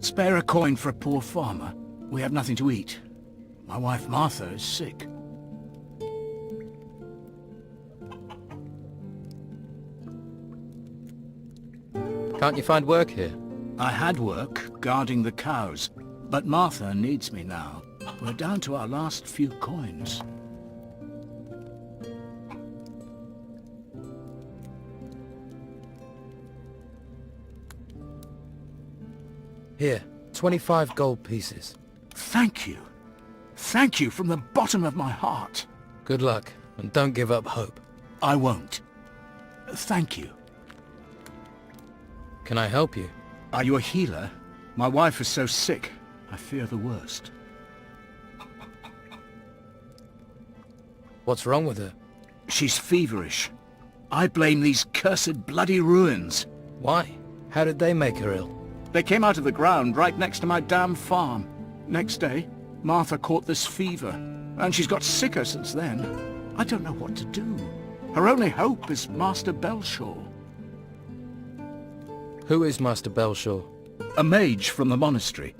Spare a coin for a poor farmer. We have nothing to eat. My wife Martha is sick. Can't you find work here? I had work guarding the cows, but Martha needs me now. We're down to our last few coins. Here, 25 gold pieces. Thank you. Thank you from the bottom of my heart. Good luck, and don't give up hope. I won't. Thank you. Can I help you? Are you a healer? My wife is so sick. I fear the worst. What's wrong with her? She's feverish. I blame these cursed bloody ruins. Why? How did they make her ill? They came out of the ground right next to my damn farm. Next day, Martha caught this fever, and she's got sicker since then. I don't know what to do. Her only hope is Master Belcher. Who is Master Belcher? A mage from the monastery.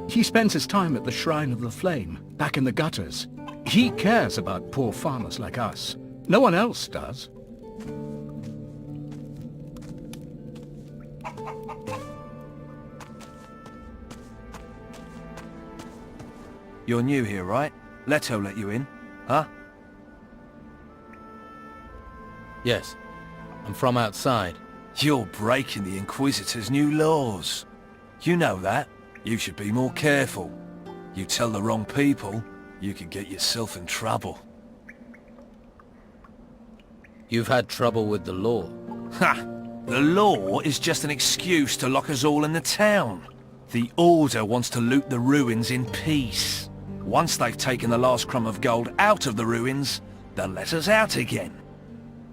He spends his time at the Shrine of the Flame, back in the gutters. He cares about poor farmers like us. No one else does. You're new here, right? Leto let you in, huh? Yes. I'm from outside. You're breaking the Inquisitor's new laws. You know that. You should be more careful. You tell the wrong people, you could get yourself in trouble. You've had trouble with the law. Ha! The law is just an excuse to lock us all in the town. The Order wants to loot the ruins in peace. Once they've taken the last crumb of gold out of the ruins, they'll let us out again.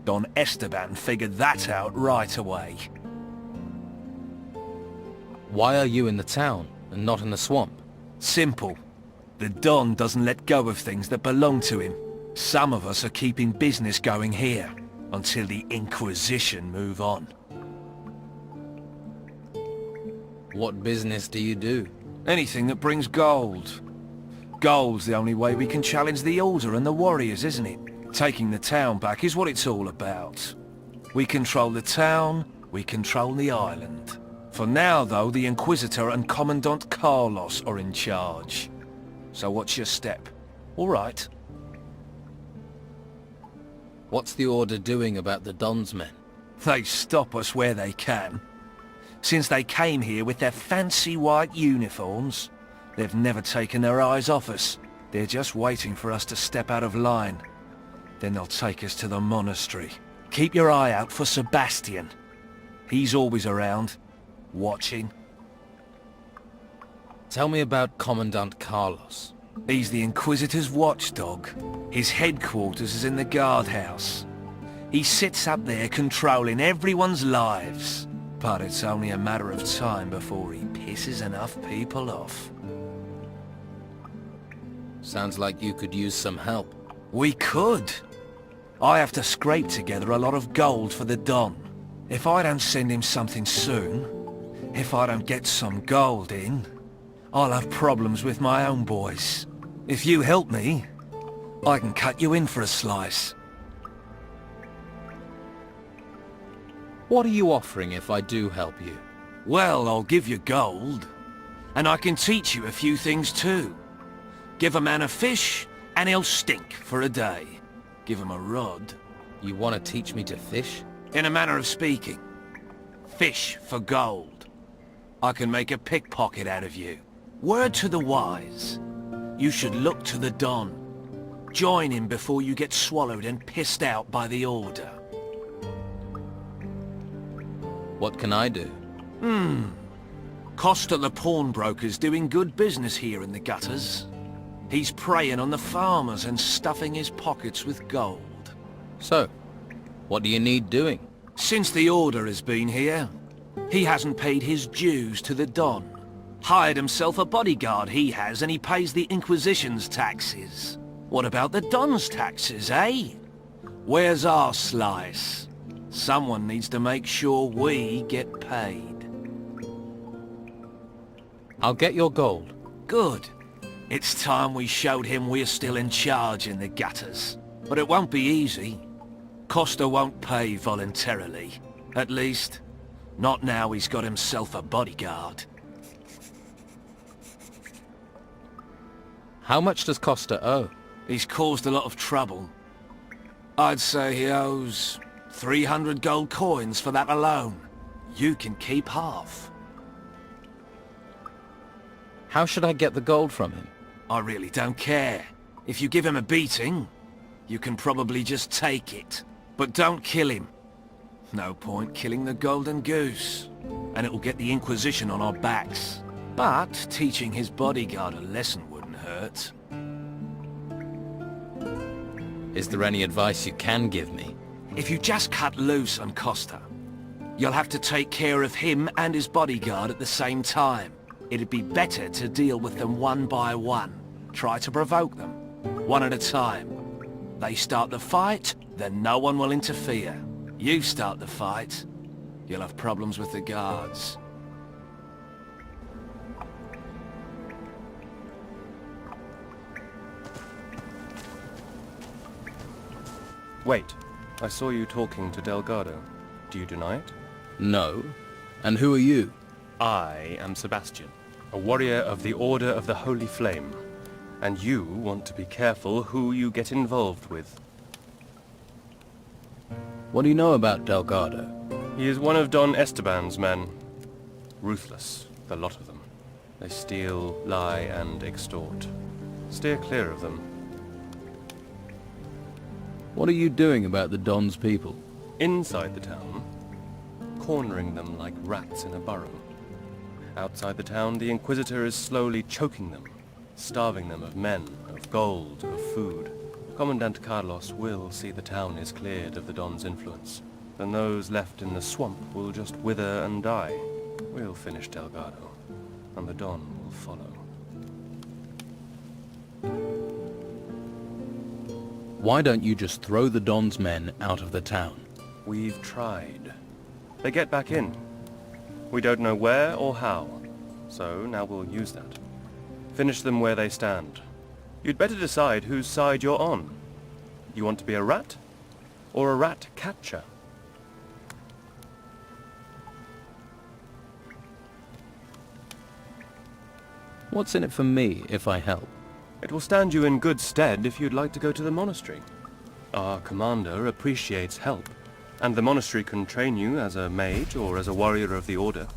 Don Esteban figured that out right away. Why are you in the town and not in the swamp? Simple. The Don doesn't let go of things that belong to him. Some of us are keeping business going here, until the Inquisition move on. What business do you do? Anything that brings gold. Gold's the only way we can challenge the Order and the warriors, isn't it? Taking the town back is what it's all about. We control the town, we control the island. For now, though, the Inquisitor and Commandant Carlos are in charge. So what's your step? All right. What's the Order doing about the Don's men? They stop us where they can. Since they came here with their fancy white uniforms, they've never taken their eyes off us. They're just waiting for us to step out of line. Then they'll take us to the monastery. Keep your eye out for Sebastian. He's always around, watching. Tell me about Commandant Carlos. He's the Inquisitor's watchdog. His headquarters is in the guardhouse. He sits up there controlling everyone's lives. But it's only a matter of time before he pisses enough people off. Sounds like you could use some help. We could. I have to scrape together a lot of gold for the Don. If I don't send him something soon, if I don't get some gold in, I'll have problems with my own boys. If you help me, I can cut you in for a slice. What are you offering if I do help you? Well, I'll give you gold. And I can teach you a few things too. Give a man a fish, and he'll stink for a day. Give him a rod. You want to teach me to fish? In a manner of speaking. Fish for gold. I can make a pickpocket out of you. Word to the wise. You should look to the Don. Join him before you get swallowed and pissed out by the Order. What can I do? Costa the pawnbroker's doing good business here in the gutters. He's preying on the farmers and stuffing his pockets with gold. So, what do you need doing? Since the Order has been here, he hasn't paid his dues to the Don. Hired himself a bodyguard, he has, and he pays the Inquisition's taxes. What about the Don's taxes, eh? Where's our slice? Someone needs to make sure we get paid. I'll get your gold. Good. It's time we showed him we're still in charge in the gutters. But it won't be easy. Costa won't pay voluntarily. At least, not now he's got himself a bodyguard. How much does Costa owe? He's caused a lot of trouble. I'd say he owes 300 gold coins for that alone. You can keep half. How should I get the gold from him? I really don't care. If you give him a beating, you can probably just take it. But don't kill him. No point killing the golden goose. And it'll get the Inquisition on our backs. But teaching his bodyguard a lesson wouldn't hurt. Is there any advice you can give me? If you just cut loose on Costa, you'll have to take care of him and his bodyguard at the same time. It'd be better to deal with them one by one. Try to provoke them, one at a time. They start the fight, then no one will interfere. You start the fight, you'll have problems with the guards. Wait, I saw you talking to Delgado. Do you deny it? No. And who are you? I am Sebastian, a warrior of the Order of the Holy Flame. And you want to be careful who you get involved with. What do you know about Delgado? He is one of Don Esteban's men. Ruthless, the lot of them. They steal, lie, and extort. Steer clear of them. What are you doing about the Don's people? Inside the town, cornering them like rats in a burrow. Outside the town, the Inquisitor is slowly choking them, starving them of men, of gold, of food. Commandant Carlos will see the town is cleared of the Don's influence. Then those left in the swamp will just wither and die. We'll finish Delgado, and the Don will follow. Why don't you just throw the Don's men out of the town? We've tried. They get back in. We don't know where or how, so now we'll use that. Finish them where they stand. You'd better decide whose side you're on. You want to be a rat? Or a rat catcher? What's in it for me if I help? It will stand you in good stead if you'd like to go to the monastery. Our commander appreciates help, and the monastery can train you as a mage or as a warrior of the Order.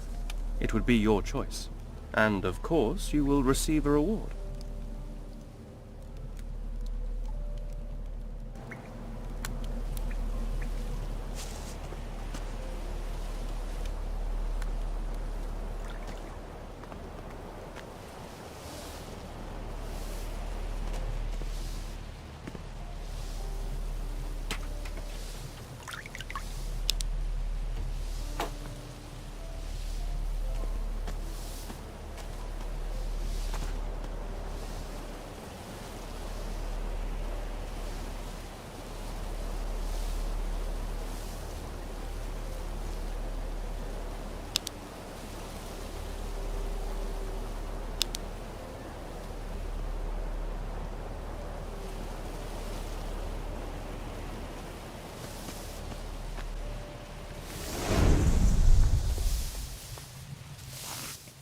It would be your choice. And, of course, you will receive a reward.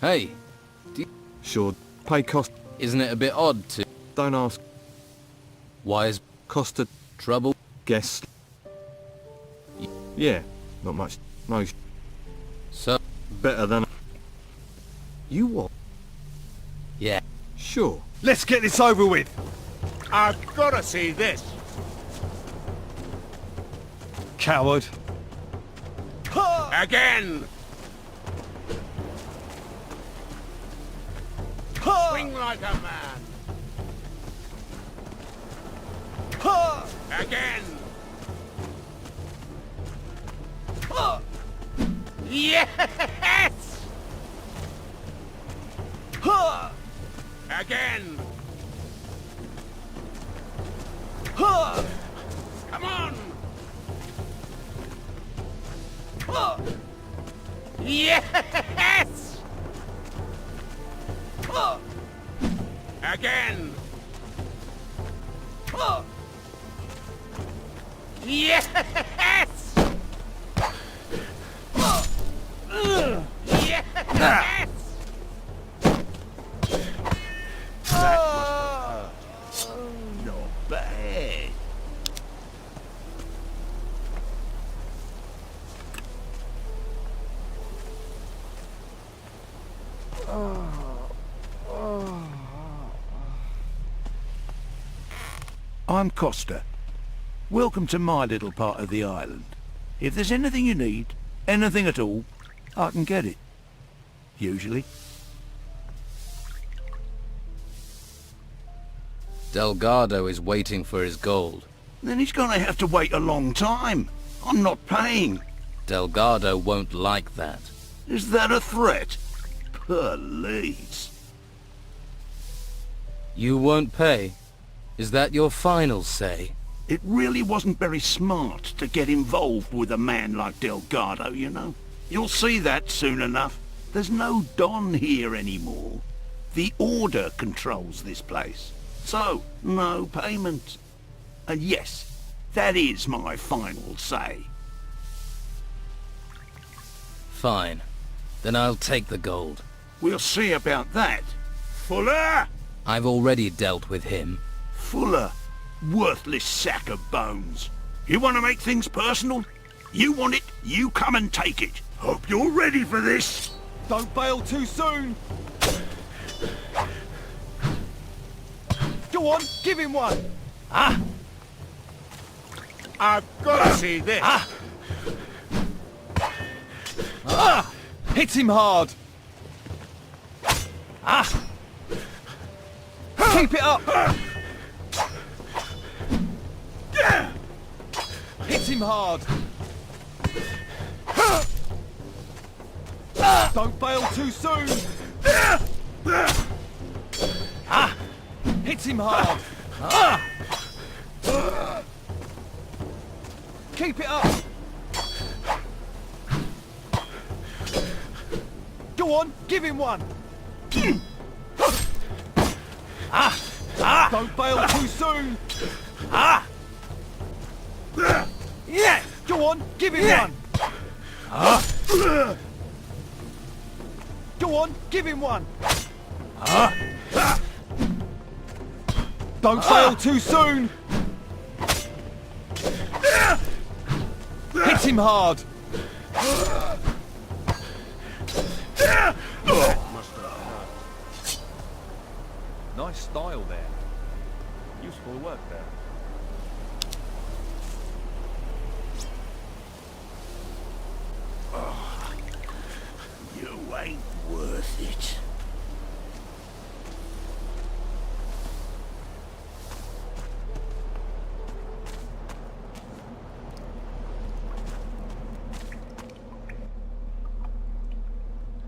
Hey, Sure, pay cost. isn't it a bit odd to... Don't ask. Why is Costa trouble? guest. Yeah, not much. No, So, better than. You what? yeah. Sure. Let's get this over with. I've got to see this. Coward. Again! Swing like a man. Again! Yes! Again! Come on! Yes! Again! Yes! Yes! Not bad. I'm Costa. Welcome to my little part of the island. If there's anything you need, anything at all, I can get it. Usually. Delgado is waiting for his gold. Then he's gonna have to wait a long time. I'm not paying. Delgado won't like that. Is that a threat? Police. You won't pay? Is that your final say? It really wasn't very smart to get involved with a man like Delgado, you know. You'll see that soon enough. There's no Don here anymore. The Order controls this place. So, no payment. And yes, that is my final say. Fine. Then I'll take the gold. We'll see about that. Fuller! I've already dealt with him. Fuller, worthless sack of bones. You want to make things personal? You want it, you come and take it. Hope you're ready for this. Don't bail too soon! Go on, give him one! I've got to see this. Hit him hard! Keep it up! Hit him hard! Don't bail too soon! Hit him hard! Keep it up! Go on, give him one! Don't bail too soon! Yeah. Go on, give him one! Go on, give him one! Don't fail too soon! Hit him hard! Nice style there. Useful work there. You ain't worth it.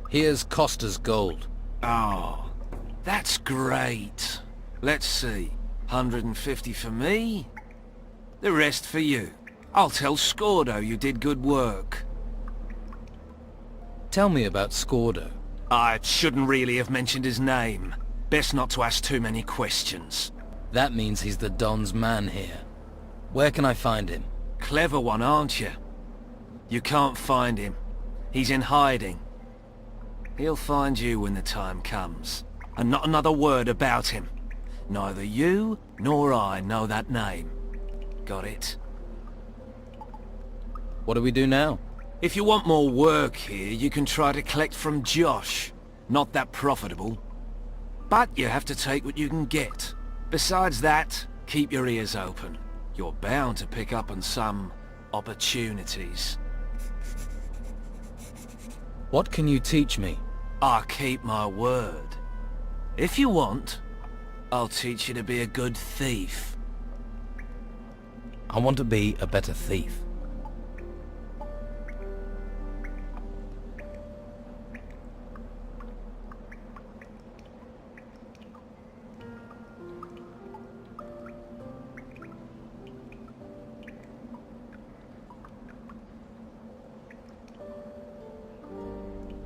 Here's Kostas Gold. Oh, that's great. Let's see. 150 for me. The rest for you. I'll tell Scordo you did good work. Tell me about Scordo. I shouldn't really have mentioned his name. Best not to ask too many questions. That means he's the Don's man here. Where can I find him? Clever one, aren't you? You can't find him. He's in hiding. He'll find you when the time comes. And not another word about him. Neither you nor I know that name. Got it? What do we do now? If you want more work here, you can try to collect from Josh. Not that profitable. But you have to take what you can get. Besides that, keep your ears open. You're bound to pick up on some opportunities. What can you teach me? I keep my word. If you want, I'll teach you to be a good thief. I want to be a better thief.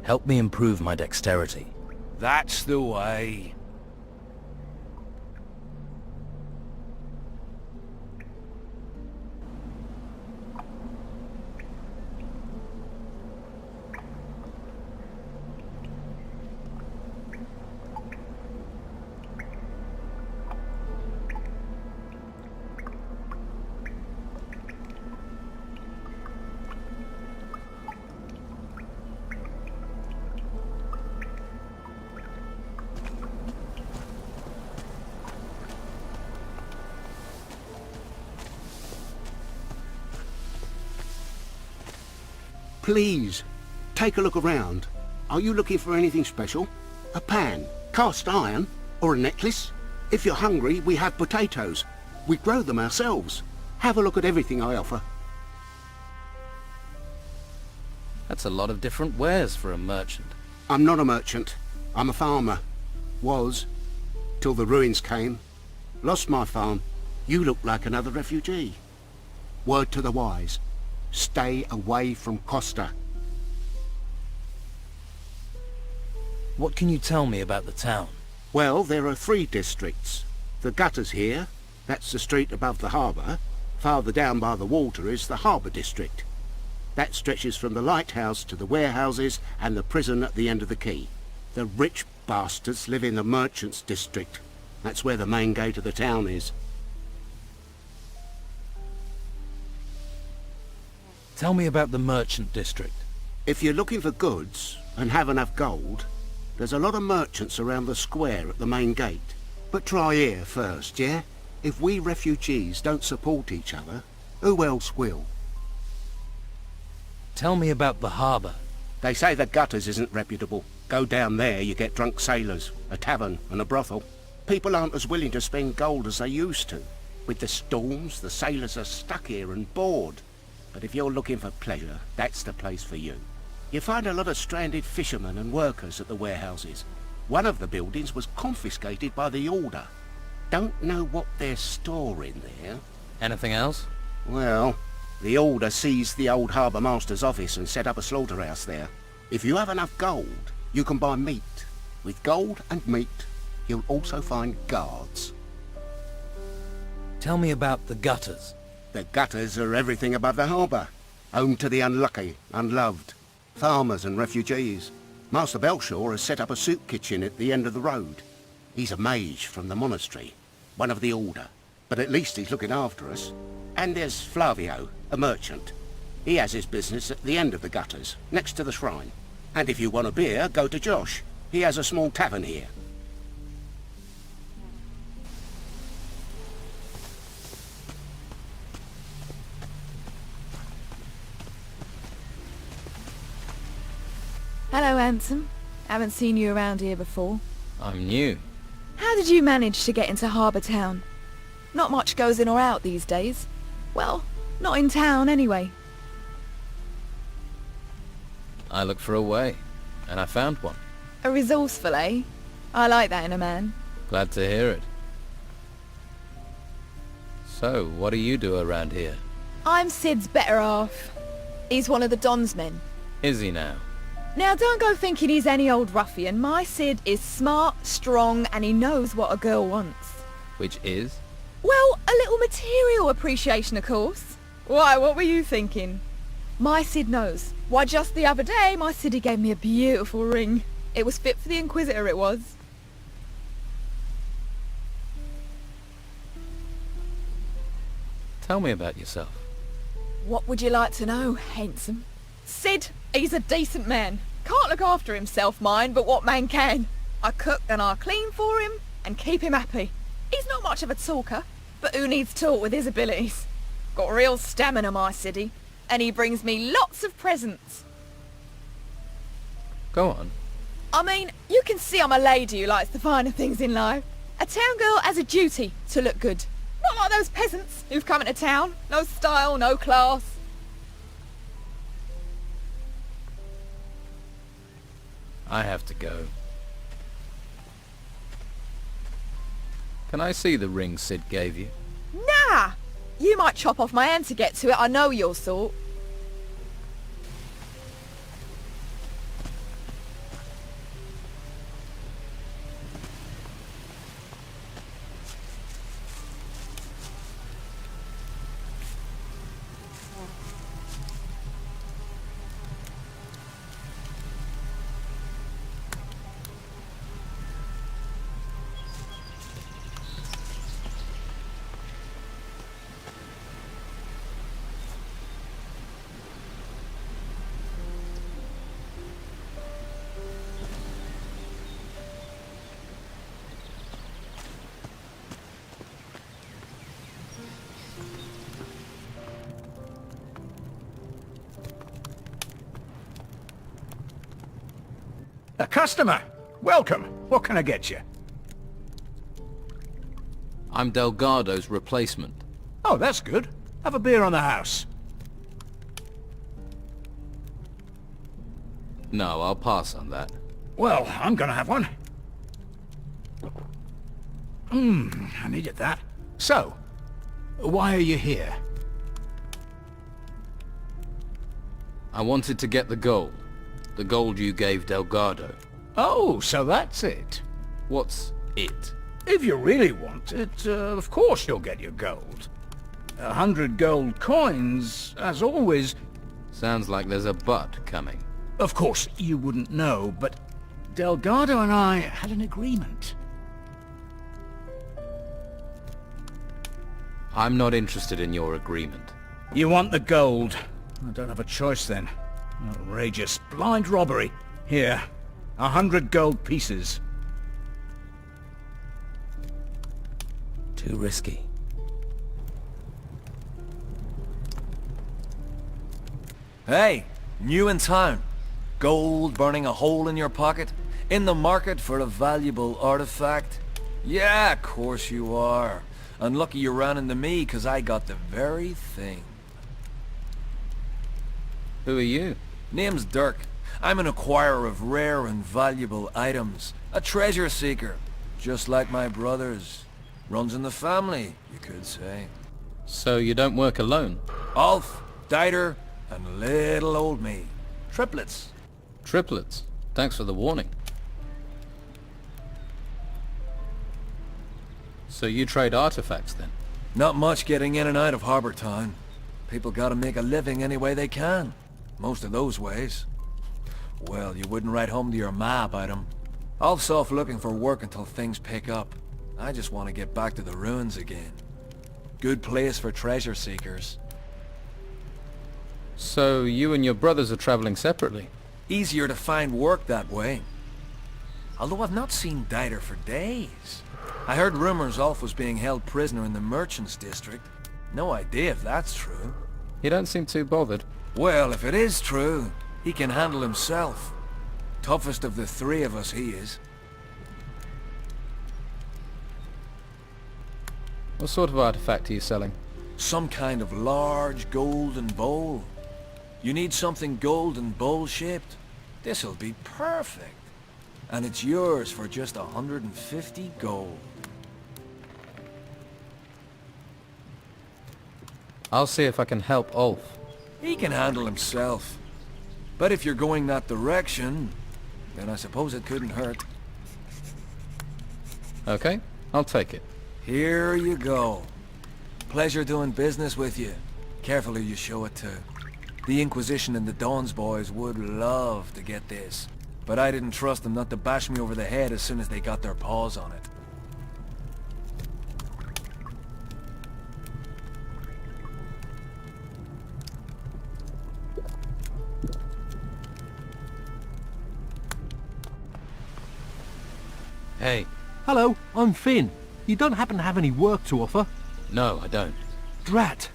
Help me improve my dexterity. That's the way. Please, take a look around. Are you looking for anything special? A pan, cast iron, or a necklace? If you're hungry, we have potatoes. We grow them ourselves. Have a look at everything I offer. That's a lot of different wares for a merchant. I'm not a merchant. I'm a farmer. Was, till the ruins came. Lost my farm. You look like another refugee. Word to the wise. Stay away from Costa. What can you tell me about the town? Well, there are 3 districts. The gutters here, that's the street above the harbour. Farther down by the water is the harbour district. That stretches from the lighthouse to the warehouses and the prison at the end of the quay. The rich bastards live in the merchants' district. That's where the main gate of the town is. Tell me about the merchant district. If you're looking for goods and have enough gold, there's a lot of merchants around the square at the main gate. But try here first, yeah? If we refugees don't support each other, who else will? Tell me about the harbour. They say the gutters isn't reputable. Go down there, you get drunk sailors, a tavern and a brothel. People aren't as willing to spend gold as they used to. With the storms, the sailors are stuck here and bored. But if you're looking for pleasure, that's the place for you. You find a lot of stranded fishermen and workers at the warehouses. One of the buildings was confiscated by the Order. Don't know what they're storing there. Anything else? Well, the Order seized the old harbour master's office and set up a slaughterhouse there. If you have enough gold, you can buy meat. With gold and meat, you'll also find guards. Tell me about the gutters. The gutters are everything above the harbour. Home to the unlucky, unloved, farmers and refugees. Master Belcher has set up a soup kitchen at the end of the road. He's a mage from the monastery, one of the Order, but at least he's looking after us. And there's Flavio, a merchant. He has his business at the end of the gutters, next to the shrine. And if you want a beer, go to Josh. He has a small tavern here. Hello, handsome. Haven't seen you around here before. I'm new. How did you manage to get into Harbour Town? Not much goes in or out these days. Well, not in town anyway. I looked for a way, and I found one. A resourceful, eh? I like that in a man. Glad to hear it. So, what do you do around here? I'm Sid's better half. He's one of the Don's men. Is he now? Now don't go thinking he's any old ruffian. My Sid is smart, strong, and he knows what a girl wants. Which is? Well, a little material appreciation, of course. Why, what were you thinking? My Sid knows. Why, just the other day, my Siddy gave me a beautiful ring. It was fit for the Inquisitor, it was. Tell me about yourself. What would you like to know, handsome? Sid, he's a decent man. Can't look after himself, mind, but what man can? I cook and I clean for him and keep him happy. He's not much of a talker, but who needs talk with his abilities? Got real stamina, my Siddy, and he brings me lots of presents. Go on. I mean, you can see I'm a lady who likes the finer things in life. A town girl has a duty to look good. Not like those peasants who've come into town. No style, no class. I have to go. Can I see the ring Sid gave you? Nah! You might chop off my hand to get to it, I know your sort. A customer! Welcome! What can I get you? I'm Delgados Replacement. Oh, that's good. Have a beer on the house. No, I'll pass on that. Well, I'm gonna have one. I needed that. So, why are you here? I wanted to get the gold. The gold you gave Delgado. Oh, so that's it. What's it? If you really want it, of course you'll get your gold. 100 gold coins, as always. Sounds like there's a but coming. Of course, you wouldn't know, but Delgado and I had an agreement. I'm not interested in your agreement. You want the gold. I don't have a choice then. Outrageous. Blind robbery. Here. 100 gold pieces. Too risky. Hey, new in town. Gold burning a hole in your pocket? In the market for a valuable artifact? Yeah, of course you are. And lucky you ran into me, 'cause I got the very thing. Who are you? Name's Dirk. I'm an acquirer of rare and valuable items. A treasure seeker. Just like my brothers. Runs in the family, you could say. So you don't work alone? Ulf, Dieter, and little old me. Triplets. Triplets. Thanks for the warning. So you trade artifacts then? Not much getting in and out of Harbour Town. People gotta make a living any way they can. Most of those ways. Well, you wouldn't write home to your ma about 'em. Ulf's off looking for work until things pick up. I just want to get back to the ruins again. Good place for treasure seekers. So you and your brothers are traveling separately? Easier to find work that way. Although I've not seen Dieter for days. I heard rumors Ulf was being held prisoner in the Merchants District. No idea if that's true. You don't seem too bothered. Well, if it is true, he can handle himself. Toughest of the three of us, he is. What sort of artifact are you selling? Some kind of large golden bowl. You need something golden bowl-shaped? This'll be perfect. And it's yours for just 150 gold. I'll see if I can help Ulf. He can handle himself. But if you're going that direction, then I suppose it couldn't hurt. Okay, I'll take it. Here you go. Pleasure doing business with you. Careful who you show it to. The Inquisition and the Dawn's boys would love to get this. But I didn't trust them not to bash me over the head as soon as they got their paws on it. Hey. Hello, I'm Finn. You don't happen to have any work to offer? No, I don't. Drat!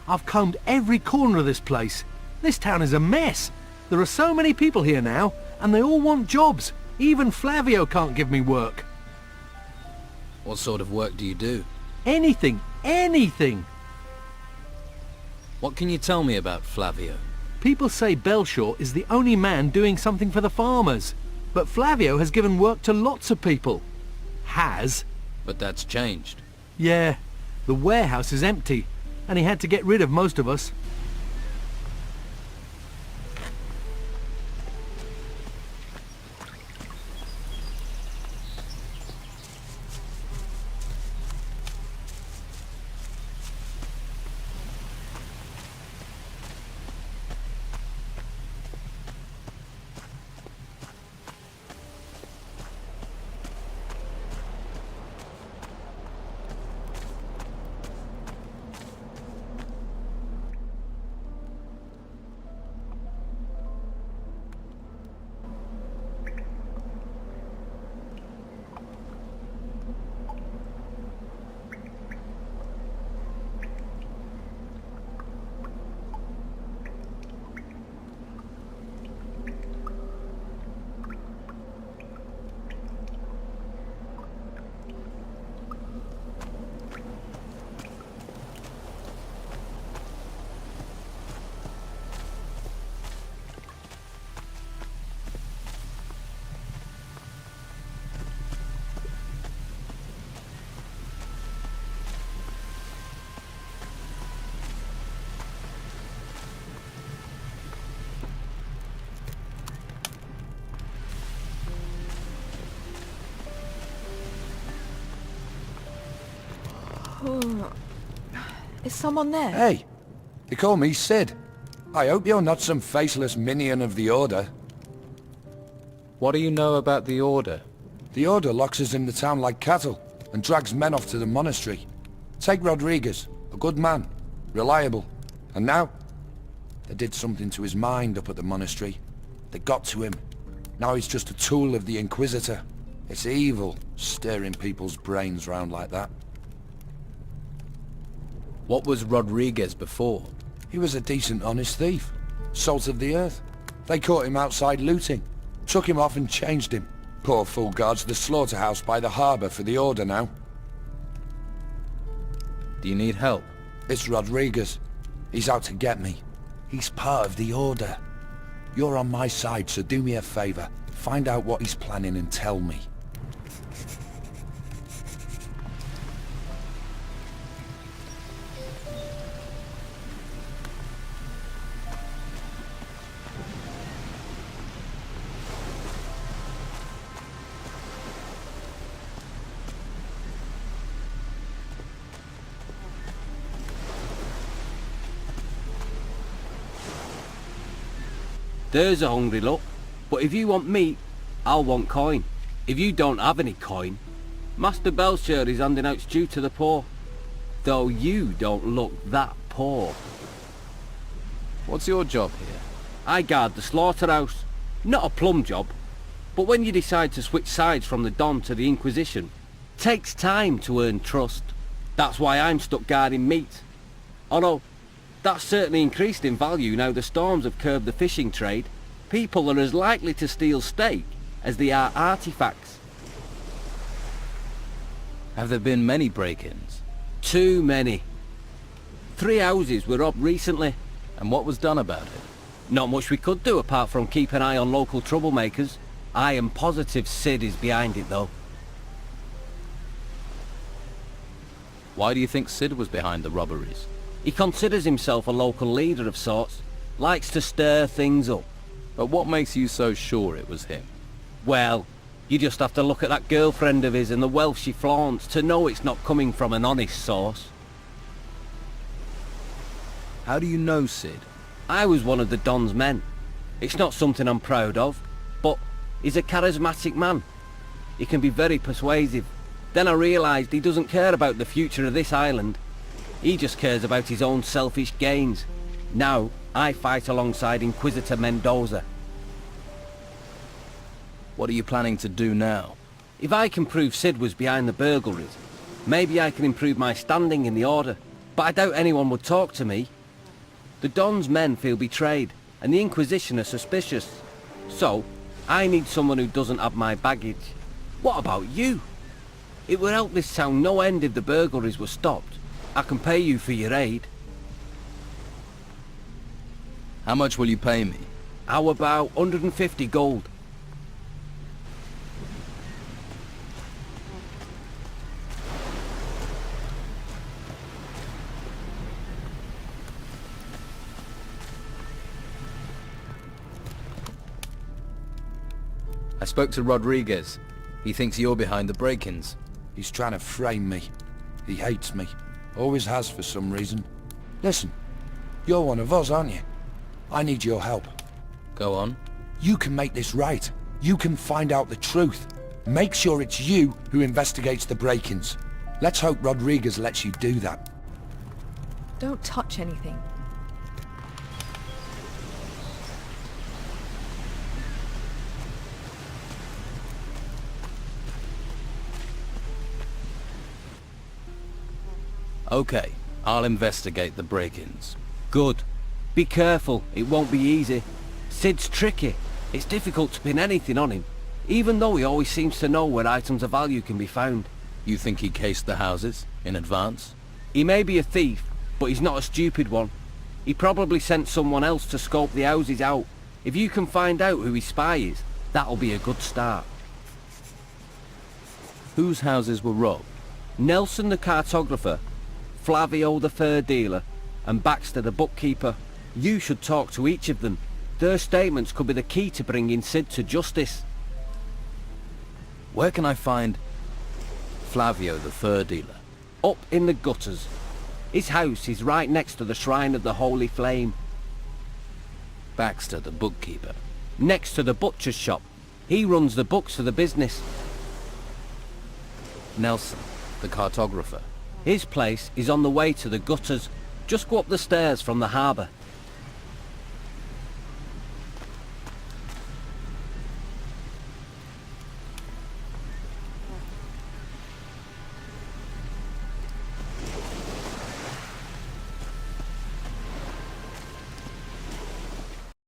I've combed every corner of this place. This town is a mess. There are so many people here now, and they all want jobs. Even Flavio can't give me work. What sort of work do you do? Anything, anything. What can you tell me about Flavio? People say Belcher is the only man doing something for the farmers. But Flavio has given work to lots of people. Has. But that's changed. Yeah, the warehouse is empty, and he had to get rid of most of us. Is someone there? Hey, they call me Sid. I hope you're not some faceless minion of the Order. What do you know about the Order? The Order locks us in the town like cattle and drags men off to the monastery. Take Rodriguez, a good man, reliable. And now, they did something to his mind up at the monastery. They got to him. Now he's just a tool of the Inquisitor. It's evil, stirring people's brains round like that. What was Rodriguez before? He was a decent, honest thief. Salt of the earth. They caught him outside looting. Took him off and changed him. Poor fool guards the slaughterhouse by the harbour for the Order now. Do you need help? It's Rodriguez. He's out to get me. He's part of the Order. You're on my side, so do me a favour. Find out what he's planning and tell me. There's a hungry look. But if you want meat, I'll want coin. If you don't have any coin, Master Belcher is handing out stew to the poor. Though you don't look that poor. What's your job here? I guard the slaughterhouse. Not a plum job. But when you decide to switch sides from the Don to the Inquisition, takes time to earn trust. That's why I'm stuck guarding meat. Although, that's certainly increased in value now the storms have curbed the fishing trade. People are as likely to steal steak as they are artifacts. Have there been many break-ins? Too many. 3 houses were robbed recently. And what was done about it? Not much we could do apart from keep an eye on local troublemakers. I am positive Sid is behind it though. Why do you think Sid was behind the robberies? He considers himself a local leader of sorts. Likes to stir things up. But what makes you so sure it was him? Well, you just have to look at that girlfriend of his and the wealth she flaunts to know it's not coming from an honest source. How do you know Sid? I was one of the Don's men. It's not something I'm proud of, but he's a charismatic man. He can be very persuasive. Then I realised he doesn't care about the future of this island. He just cares about his own selfish gains. Now, I fight alongside Inquisitor Mendoza. What are you planning to do now? If I can prove Sid was behind the burglaries, maybe I can improve my standing in the Order. But I doubt anyone would talk to me. The Don's men feel betrayed, and the Inquisition are suspicious. So, I need someone who doesn't have my baggage. What about you? It would help this town no end if the burglaries were stopped. I can pay you for your aid. How much will you pay me? How about 150 gold? I spoke to Rodriguez. He thinks you're behind the break-ins. He's trying to frame me. He hates me. Always has for some reason. Listen, you're one of us, aren't you? I need your help. Go on. You can make this right. You can find out the truth. Make sure it's you who investigates the break-ins. Let's hope Rodriguez lets you do that. Don't touch anything. Okay, I'll investigate the break-ins. Good. Be careful, it won't be easy. Sid's tricky. It's difficult to pin anything on him, even though he always seems to know where items of value can be found. You think he cased the houses in advance? He may be a thief, but he's not a stupid one. He probably sent someone else to scope the houses out. If you can find out who his spy is, that'll be a good start. Whose houses were robbed? Nelson the cartographer, Flavio the fur dealer, and Baxter the bookkeeper. You should talk to each of them. Their statements could be the key to bringing Sid to justice. Where can I find Flavio the fur dealer? Up in the gutters. His house is right next to the Shrine of the Holy Flame. Baxter, the bookkeeper. Next to the butcher's shop. He runs the books for the business. Nelson, the cartographer. His place is on the way to the gutters. Just go up the stairs from the harbour.